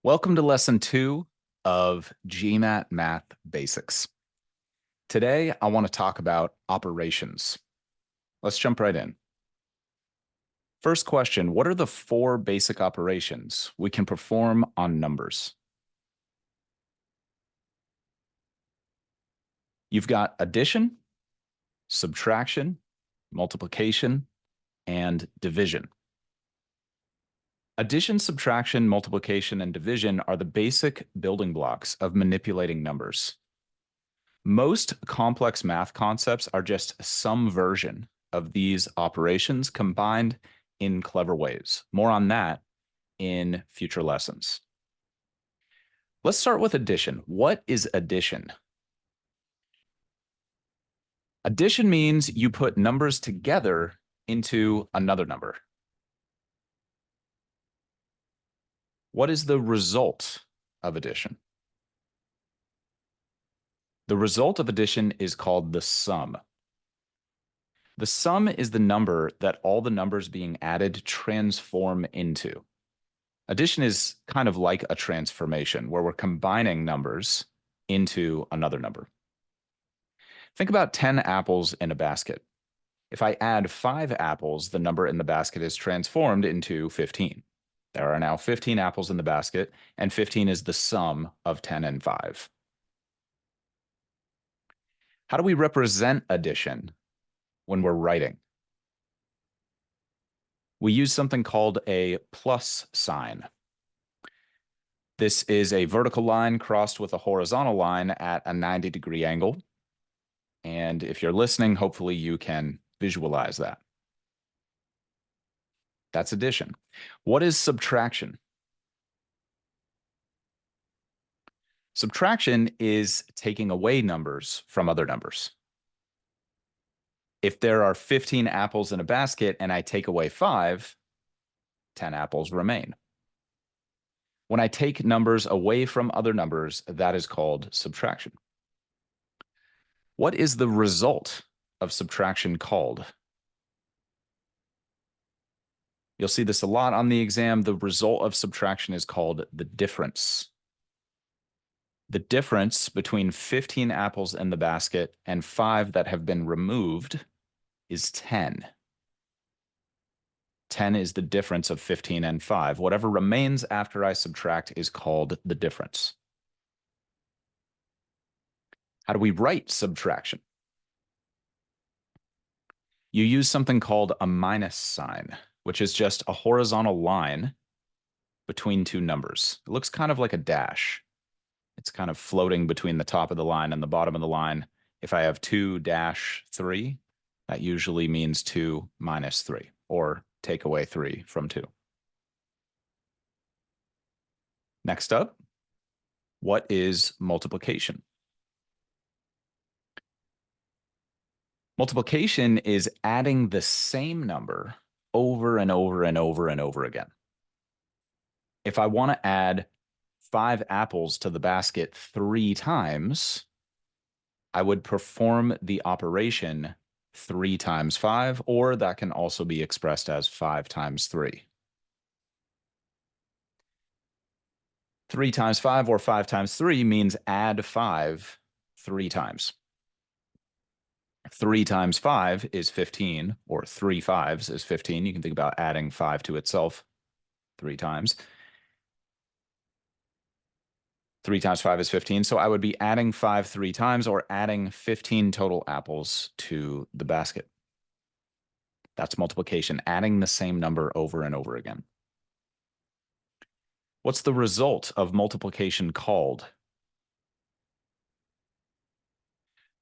Welcome to lesson 2 of GMAT Math Basics. Today, I want to talk about operations. Let's jump right in. First question, what are the 4 basic operations we can perform on numbers? You've got addition, subtraction, multiplication, and division. Addition, subtraction, multiplication, and division are the basic building blocks of manipulating numbers. Most complex math concepts are just some version of these operations combined in clever ways. More on that in future lessons. Let's start with addition. What is addition? Addition means you put numbers together into another number. What is the result of addition? The result of addition is called the sum. The sum is the number that all the numbers being added transform into. Addition is kind of like a transformation where we're combining numbers into another number. Think about 10 apples in a basket. If I add 5 apples, the number in the basket is transformed into 15. There are now 15 apples in the basket, and 15 is the sum of 10 and 5. How do we represent addition when we're writing? We use something called a plus sign. This is a vertical line crossed with a horizontal line at a 90-degree angle. And if you're listening, hopefully you can visualize that. That's addition. What is subtraction? Subtraction is taking away numbers from other numbers. If there are 15 apples in a basket and I take away 5, 10 apples remain. When I take numbers away from other numbers, that is called subtraction. What is the result of subtraction called? You'll see this a lot on the exam. The result of subtraction is called the difference. The difference between 15 apples in the basket and 5 that have been removed is 10. 10 is the difference of 15 and 5. Whatever remains after I subtract is called the difference. How do we write subtraction? You use something called a minus sign, which is just a horizontal line between two numbers. It looks kind of like a dash. It's kind of floating between the top of the line and the bottom of the line. If I have 2-3, that usually means 2 minus 3, or take away 3 from 2. Next up, what is multiplication? Multiplication is adding the same number over and over and over and over again. If I want to add 5 apples to the basket 3 times, I would perform the operation 3 times 5, or that can also be expressed as 5 times 3. 3 times 5 or 5 times 3 means add 5 3 times. 3 times 5 is 15, or 3 5s is 15. You can think about adding 5 to itself 3 times. 3 times 5 is 15, so I would be adding 5 3 times, or adding 15 total apples to the basket. That's multiplication, adding the same number over and over again. What's the result of multiplication called?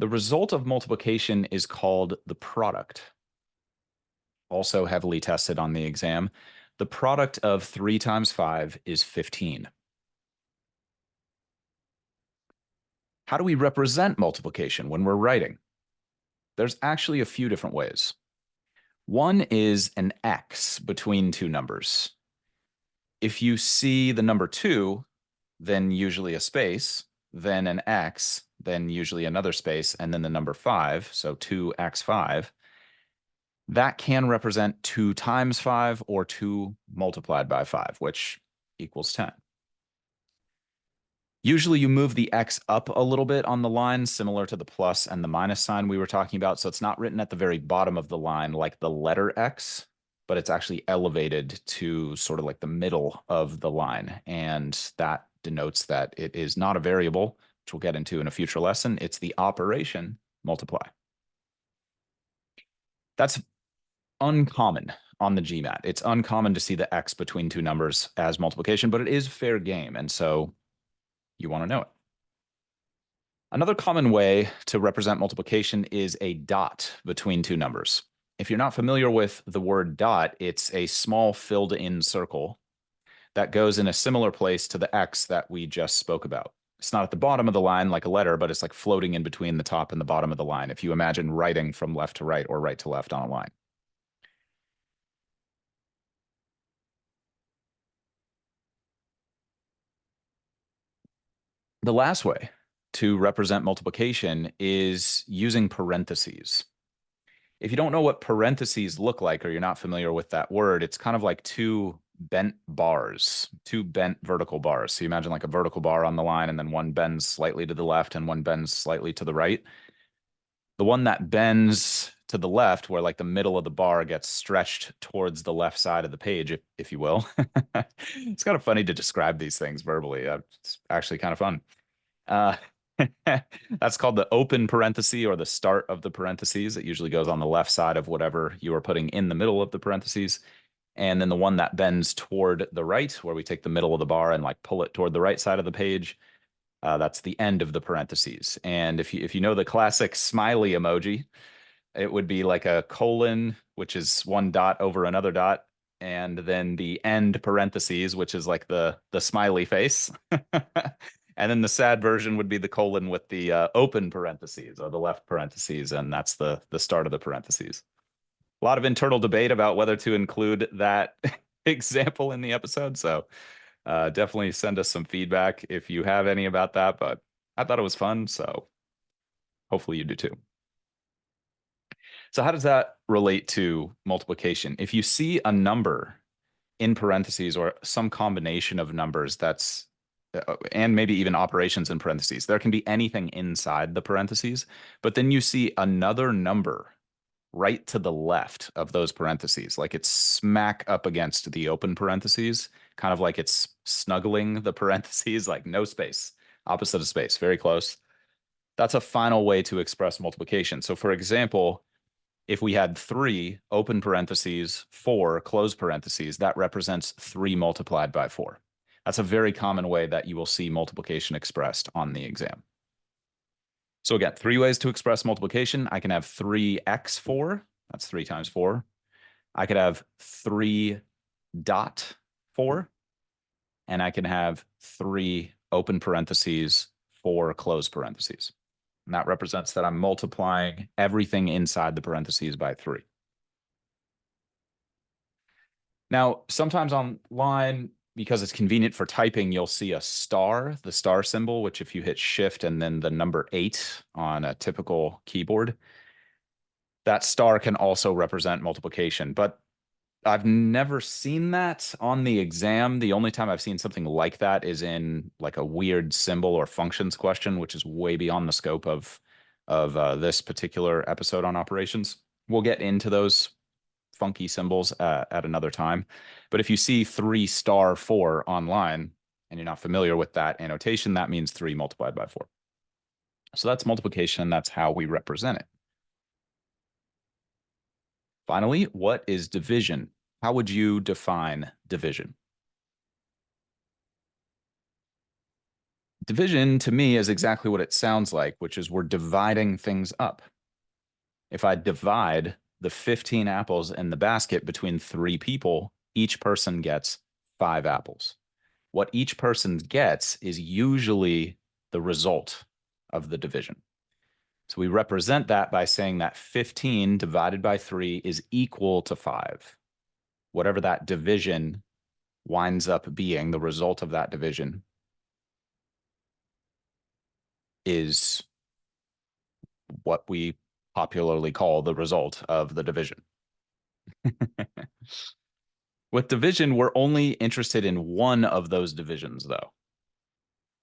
The result of multiplication is called the product. Also heavily tested on the exam. The product of 3 times 5 is 15. How do we represent multiplication when we're writing? There's actually a few different ways. One is an X between two numbers. If you see the number 2, then usually a space, then an X, then usually another space, and then the number 5, so 2x5, that can represent 2 times 5 or 2 multiplied by 5, which equals 10. Usually you move the X up a little bit on the line, similar to the plus and the minus sign we were talking about. So it's not written at the very bottom of the line like the letter X, but it's actually elevated to sort of like the middle of the line. And that denotes that it is not a variable, which we'll get into in a future lesson. It's the operation multiply. That's uncommon on the GMAT. It's uncommon to see the X between two numbers as multiplication, but it is fair game. And so you want to know it. Another common way to represent multiplication is a dot between two numbers. If you're not familiar with the word dot, it's a small filled in circle that goes in a similar place to the X that we just spoke about. It's not at the bottom of the line like a letter, but it's like floating in between the top and the bottom of the line. If you imagine writing from left to right or right to left on a line. The last way to represent multiplication is using parentheses. If you don't know what parentheses look like, or you're not familiar with that word, it's kind of like two bent bars, two bent vertical bars. So you imagine like a vertical bar on the line, and then one bends slightly to the left and one bends slightly to the right. The one that bends to the left, where like the middle of the bar gets stretched towards the left side of the page, if you will. It's kind of funny to describe these things verbally. It's actually kind of fun. Uh, that's called the open parenthesis or the start of the parentheses. It usually goes on the left side of whatever you are putting in the middle of the parentheses. And then the one that bends toward the right, where we take the middle of the bar and like pull it toward the right side of the page, that's the end of the parentheses. And if you know the classic smiley emoji, it would be like a colon, which is one dot over another dot, and then the end parentheses, which is like the smiley face. And then the sad version would be the colon with the open parentheses or the left parentheses, and that's the start of the parentheses. A lot of internal debate about whether to include that example in the episode, so definitely send us some feedback if you have any about that. But I thought it was fun, so hopefully you do too. So how does that relate to multiplication? If you see a number in parentheses or some combination of numbers that's and maybe even operations in parentheses, there can be anything inside the parentheses, but then you see another number right to the left of those parentheses, like it's smack up against the open parentheses, kind of like it's snuggling the parentheses, like no space, opposite of space, very close. That's a final way to express multiplication. So for example, if we had 3 open parentheses, 4 close parentheses, that represents 3 multiplied by 4. That's a very common way that you will see multiplication expressed on the exam. So again, 3 ways to express multiplication. I can have 3x4, that's 3 times 4. I could have 3 dot 4, and I can have 3 open parentheses, 4 close parentheses. And that represents that I'm multiplying everything inside the parentheses by 3. Now, sometimes online, because it's convenient for typing, you'll see a star, the star symbol, which if you hit shift and then the number 8 on a typical keyboard, that star can also represent multiplication. But I've never seen that on the exam. The only time I've seen something like that is in like a weird symbol or functions question, which is way beyond the scope of this particular episode on operations. We'll get into those funky symbols at another time. But if you see 3 star 4 online and you're not familiar with that annotation, that means 3 multiplied by 4. So that's multiplication. That's how we represent it. Finally, what is division? How would you define division? Division to me is exactly what it sounds like, which is we're dividing things up. If I divide the 15 apples in the basket between 3 people, each person gets 5 apples. What each person gets is usually the result of the division. So we represent that by saying that 15 divided by 3 is equal to 5. Whatever that division winds up being, the result of that division is what we popularly call the result of the division. With division, we're only interested in one of those divisions, though.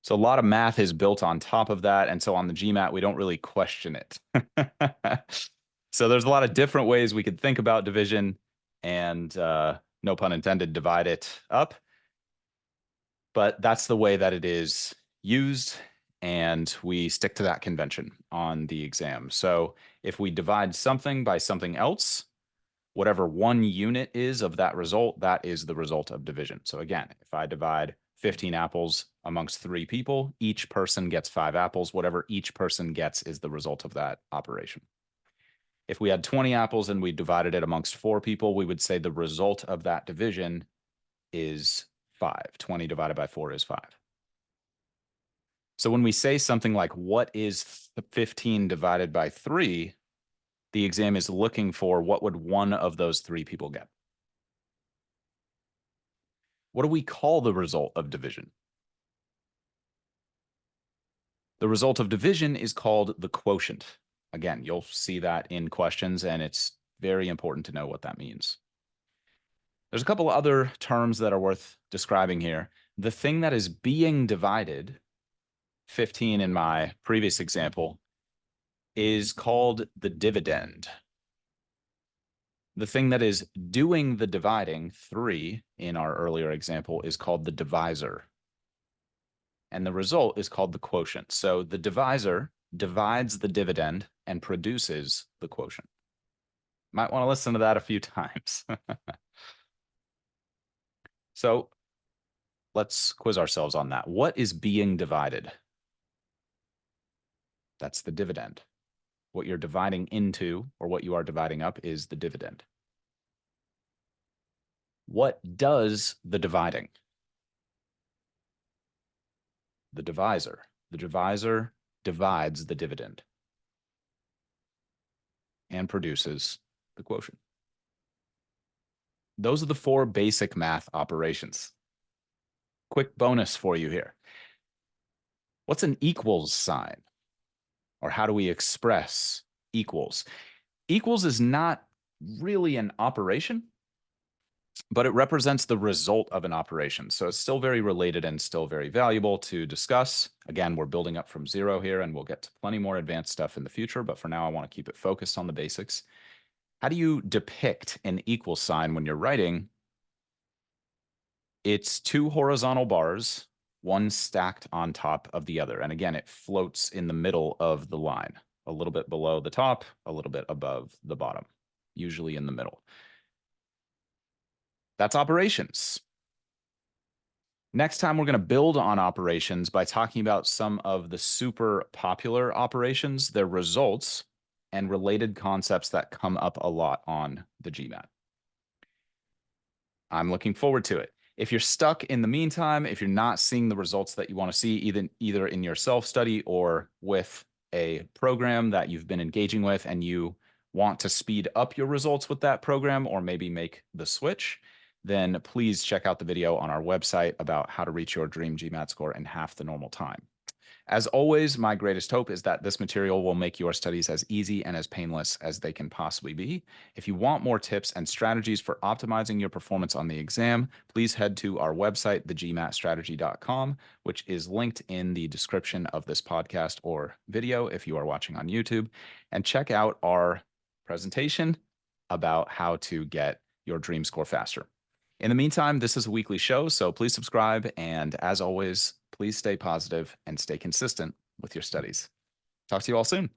So a lot of math is built on top of that. And so on the GMAT, we don't really question it. So there's a lot of different ways we could think about division and no pun intended, divide it up. But that's the way that it is used. And we stick to that convention on the exam. So if we divide something by something else, whatever one unit is of that result, that is the result of division. So again, if I divide 15 apples amongst 3 people, each person gets 5 apples. Whatever each person gets is the result of that operation. If we had 20 apples and we divided it amongst 4 people, we would say the result of that division is 5. 20 divided by 4 is 5. So when we say something like, what is 15 divided by 3? The exam is looking for what would one of those 3 people get. What do we call the result of division? The result of division is called the quotient. Again, you'll see that in questions, and it's very important to know what that means. There's a couple other terms that are worth describing here. The thing that is being divided, 15 in my previous example, is called the dividend. The thing that is doing the dividing, 3 in our earlier example, is called the divisor. And the result is called the quotient. So the divisor divides the dividend and produces the quotient. Might want to listen to that a few times. So let's quiz ourselves on that. What is being divided? That's the dividend. What you're dividing into, or what you are dividing up, is the dividend. What does the dividing? The divisor. The divisor divides the dividend and produces the quotient. Those are the 4 basic math operations. Quick bonus for you here. What's an equals sign? Or how do we express equals? Equals is not really an operation, but it represents the result of an operation. So it's still very related and still very valuable to discuss. Again, we're building up from 0 here, and we'll get to plenty more advanced stuff in the future. But for now, I want to keep it focused on the basics. How do you depict an equal sign when you're writing? It's 2 horizontal bars, one stacked on top of the other. And again, it floats in the middle of the line, a little bit below the top, a little bit above the bottom, usually in the middle. That's operations. Next time, we're going to build on operations by talking about some of the super popular operations, their results, and related concepts that come up a lot on the GMAT. I'm looking forward to it. If you're stuck in the meantime, if you're not seeing the results that you want to see, either in your self-study or with a program that you've been engaging with, and you want to speed up your results with that program or maybe make the switch, then please check out the video on our website about how to reach your dream GMAT score in half the normal time. As always, my greatest hope is that this material will make your studies as easy and as painless as they can possibly be. If you want more tips and strategies for optimizing your performance on the exam, please head to our website, thegmatstrategy.com, which is linked in the description of this podcast or video if you are watching on YouTube, and check out our presentation about how to get your dream score faster. In the meantime, this is a weekly show, so please subscribe. And as always, please stay positive and stay consistent with your studies. Talk to you all soon.